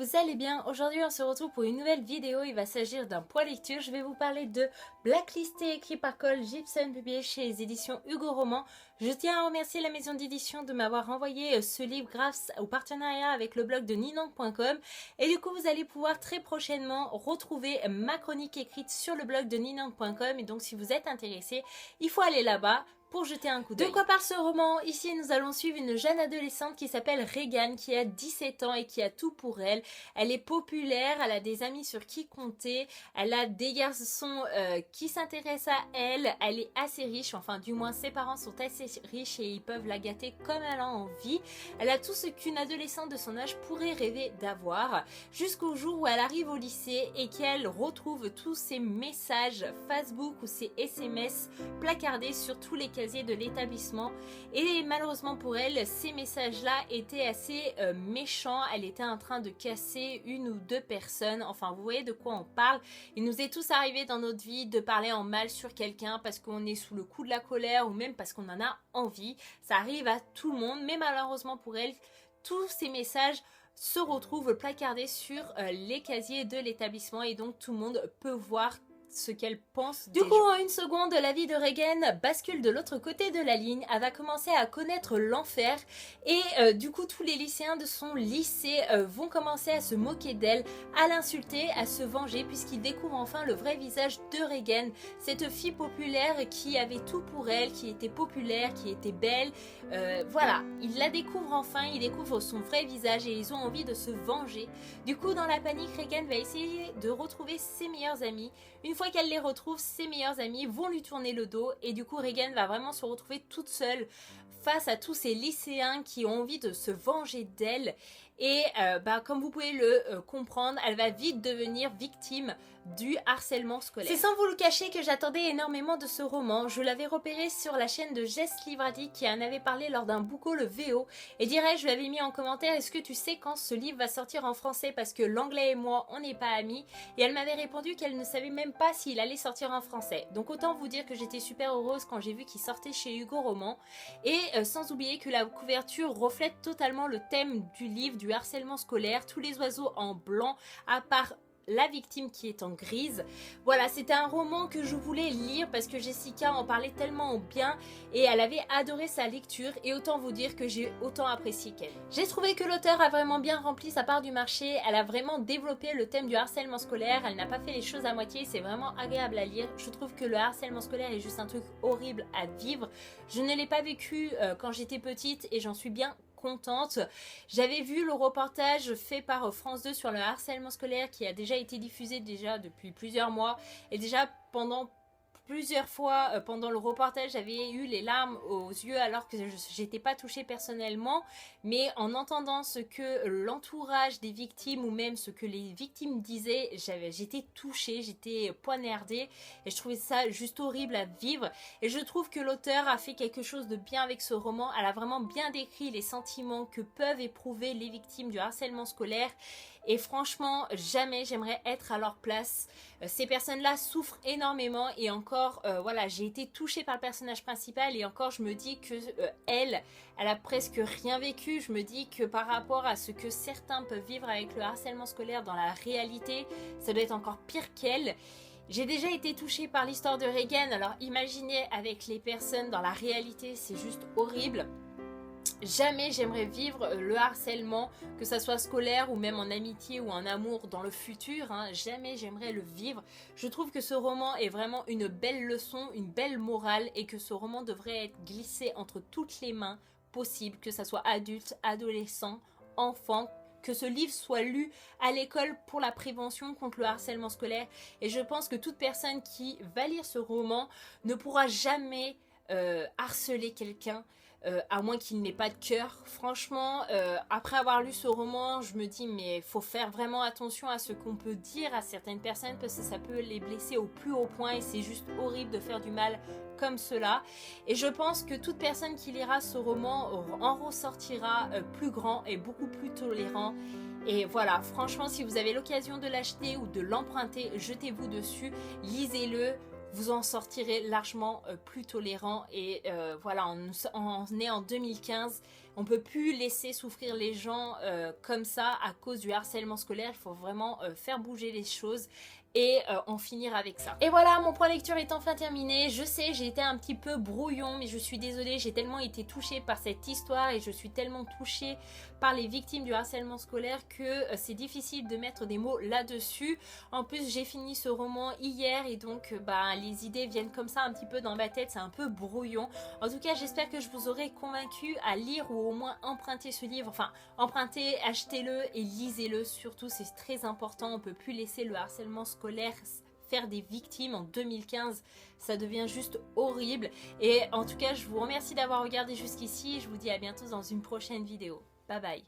vous allez bien? Aujourd'hui on se retrouve pour une nouvelle vidéo, il va s'agir d'un point lecture. Je vais vous parler de Blacklisté écrit par Cole Gibson, publié chez les éditions Hugo Roman. Je tiens à remercier la maison d'édition de m'avoir envoyé ce livre grâce au partenariat avec le blog de ninong.com. Et du coup vous allez pouvoir très prochainement retrouver ma chronique écrite sur le blog de ninong.com. Et donc si vous êtes intéressé, il faut aller là-bas pour jeter un coup d'œil. De quoi parle ce roman? Ici nous allons suivre une jeune adolescente qui s'appelle Regan, qui a 17 ans et qui a tout pour elle. Elle est populaire, elle a des amis sur qui compter, elle a des garçons qui s'intéressent à elle, elle est assez riche, enfin du moins ses parents sont assez riches et ils peuvent la gâter comme elle a envie. Elle a tout ce qu'une adolescente de son âge pourrait rêver d'avoir, jusqu'au jour où elle arrive au lycée et qu'elle retrouve tous ses messages Facebook ou ses SMS placardés sur tous les casier de l'établissement. Et malheureusement pour elle, ces messages là étaient assez méchants. Elle était en train de casser une ou deux personnes, enfin vous voyez de quoi on parle. Il nous est tous arrivé dans notre vie de parler en mal sur quelqu'un parce qu'on est sous le coup de la colère ou même parce qu'on en a envie. Ça arrive à tout le monde, mais malheureusement pour elle, tous ces messages se retrouvent placardés sur les casiers de l'établissement et donc tout le monde peut voir ce qu'elle pense. Du coup, en une seconde, la vie de Regan bascule de l'autre côté de la ligne. Elle va commencer à connaître l'enfer et du coup, tous les lycéens de son lycée vont commencer à se moquer d'elle, à l'insulter, à se venger puisqu'ils découvrent enfin le vrai visage de Regan, cette fille populaire qui avait tout pour elle, qui était populaire, qui était belle. Voilà, ils la découvrent enfin, ils découvrent son vrai visage et ils ont envie de se venger. Du coup, dans la panique, Regan va essayer de retrouver ses meilleurs amis. Une fois qu'elle les retrouve, ses meilleurs amis vont lui tourner le dos et du coup Regan va vraiment se retrouver toute seule face à tous ces lycéens qui ont envie de se venger d'elle. Et comme vous pouvez le comprendre, elle va vite devenir victime du harcèlement scolaire. C'est sans vous le cacher que j'attendais énormément de ce roman. Je l'avais repéré sur la chaîne de Jess Livradi qui en avait parlé lors d'un Book Haul VO. Et direct, je lui avais mis en commentaire, est-ce que tu sais quand ce livre va sortir en français? Parce que l'anglais et moi, on n'est pas amis. Et elle m'avait répondu qu'elle ne savait même pas s'il allait sortir en français. Donc autant vous dire que j'étais super heureuse quand j'ai vu qu'il sortait chez Hugo Roman. Et sans oublier que la couverture reflète totalement le thème du livre, du harcèlement scolaire, tous les oiseaux en blanc, à part la victime qui est en grise. Voilà, c'était un roman que je voulais lire parce que Jessica en parlait tellement bien et elle avait adoré sa lecture et autant vous dire que j'ai autant apprécié qu'elle. J'ai trouvé que l'auteur a vraiment bien rempli sa part du marché, elle a vraiment développé le thème du harcèlement scolaire, elle n'a pas fait les choses à moitié, c'est vraiment agréable à lire. Je trouve que le harcèlement scolaire est juste un truc horrible à vivre. Je ne l'ai pas vécu quand j'étais petite et j'en suis bien contente. J'avais vu le reportage fait par France 2 sur le harcèlement scolaire qui a déjà été diffusé depuis plusieurs mois et déjà pendant plusieurs fois pendant le reportage j'avais eu les larmes aux yeux alors que j'étais pas touchée personnellement, mais en entendant ce que l'entourage des victimes ou même ce que les victimes disaient, j'étais touchée, j'étais poignardée et je trouvais ça juste horrible à vivre. Et je trouve que l'auteur a fait quelque chose de bien avec ce roman. Elle a vraiment bien décrit les sentiments que peuvent éprouver les victimes du harcèlement scolaire et franchement jamais j'aimerais être à leur place. Ces personnes-là souffrent énormément et encore voilà, j'ai été touchée par le personnage principal et encore je me dis que elle a presque rien vécu. Je me dis que par rapport à ce que certains peuvent vivre avec le harcèlement scolaire dans la réalité, ça doit être encore pire qu'elle. J'ai déjà été touchée par l'histoire de Regan, alors imaginez avec les personnes dans la réalité, c'est juste horrible. Jamais j'aimerais vivre le harcèlement, que ça soit scolaire ou même en amitié ou en amour dans le futur, hein. Jamais j'aimerais le vivre. Je trouve que ce roman est vraiment une belle leçon, une belle morale et que ce roman devrait être glissé entre toutes les mains possibles, que ça soit adulte, adolescent, enfant, que ce livre soit lu à l'école pour la prévention contre le harcèlement scolaire. Et je pense que toute personne qui va lire ce roman ne pourra jamais harceler quelqu'un. À moins qu'il n'ait pas de cœur. Franchement, après avoir lu ce roman, je me dis mais faut faire vraiment attention à ce qu'on peut dire à certaines personnes parce que ça peut les blesser au plus haut point et c'est juste horrible de faire du mal comme cela. Et je pense que toute personne qui lira ce roman en ressortira plus grand et beaucoup plus tolérant. Et voilà, franchement, si vous avez l'occasion de l'acheter ou de l'emprunter, jetez-vous dessus, lisez-le. vous en sortirez largement plus tolérant. Et voilà, on est en 2015, on peut plus laisser souffrir les gens comme ça à cause du harcèlement scolaire. Il faut vraiment faire bouger les choses et en finir avec ça. Et voilà, mon point lecture est enfin terminé. Je sais, j'ai été un petit peu brouillon, mais je suis désolée, j'ai tellement été touchée par cette histoire et je suis tellement touchée par les victimes du harcèlement scolaire que c'est difficile de mettre des mots là-dessus. En plus, j'ai fini ce roman hier et donc les idées viennent comme ça un petit peu dans ma tête, c'est un peu brouillon. En tout cas, j'espère que je vous aurai convaincu à lire ou au moins emprunter ce livre. Enfin, empruntez, achetez-le et lisez-le surtout, c'est très important. On peut plus laisser le harcèlement scolaire faire des victimes en 2015, ça devient juste horrible. Et en tout cas, je vous remercie d'avoir regardé jusqu'ici et je vous dis à bientôt dans une prochaine vidéo. Bye bye.